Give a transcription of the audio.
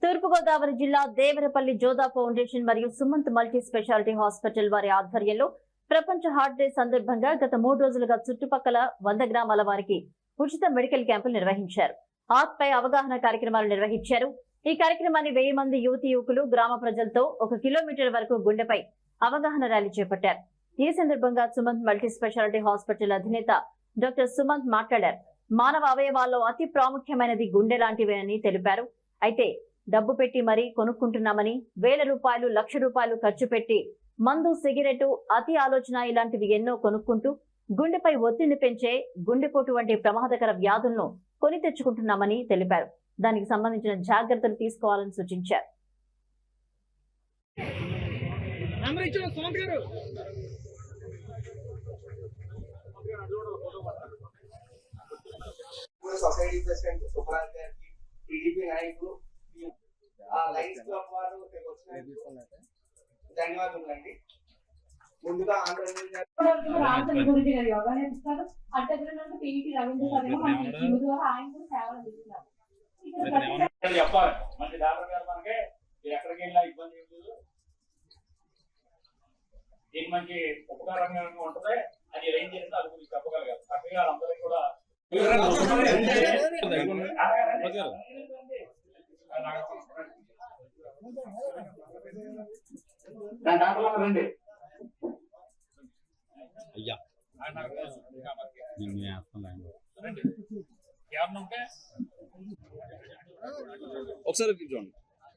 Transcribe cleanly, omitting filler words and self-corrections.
తూర్పుగోదావరి జిల్లా దేవరపల్లి జోదా ఫౌండేషన్ మరియు Sumanth multi speciality hospital వారి ఆధ్వర్యంలో ప్రపంచ హార్ట్ డే సందర్భంగా గత 3 రోజులుగా చుట్టుపక్కల 100 గ్రామాల వారికి ఉచిత మెడికల్ క్యాంపులు నిర్వహించారు. హార్ట్ పై అవగాహన కార్యక్రమాలు నిర్వహించారు. ఈ కార్యక్రమాన్ని 1000 మంది యువకులు గ్రామ ప్రజలతో 1 కిలోమీటర్ వరకు గుండెపై అవగాహన ర్యాలీ చేపట్టారు. ఈ సందర్భంగా సుమంత్ మల్టీ స్పెషాలిటీ హాస్పిటల్ అధినేత డాక్టర్ సుమంత్ మాట్లాడారు. మానవ అవయవాల్లో అతి ప్రాముఖ్యమైనది గుండె లాంటివేనని తెలిపారు. అయితే డబ్బు పెట్టి మరీ కొనుక్కుంటున్నామని, వేల రూపాయలు, లక్ష రూపాయలు ఖర్చు పెట్టి మందు, సిగరెట్, అతి ఆలోచన ఇలాంటివి ఎన్నో కొనుక్కుంటూ గుండెపై ఒత్తిడిని పెంచే గుండెపోటు వంటి ప్రమాదకర వ్యాధులను కొని తెచ్చుకుంటున్నామని తెలిపారు. దానికి సంబంధించిన జాగ్రత్తలు తీసుకోవాలని సూచించారు. సొసైటీ ప్రెసిడెంట్ సుబ్రాజ్ గారికి, టీడీపీ నాయకులు, లైన్స్ క్లబ్ వారు ధన్యవాదాలండి. ముందుగా యోగా నేర్పిస్తారు. అట్టగ్రహం పీఈటీ రవీంద్ర సార్ చెప్పాలి. మంచి డాక్టర్ గారు మనకి ఎక్కడికి వెళ్ళినా ఇబ్బంది ఏం లేదు. దీనికి మంచి ఉపకారంగా ఉంటుంది. అది ఏం చేస్తే అది గురించి చెప్పగలిగారు. చక్కగా అందరికీ కూడా రండి. అయ్యా ఒకసారి చూడండి.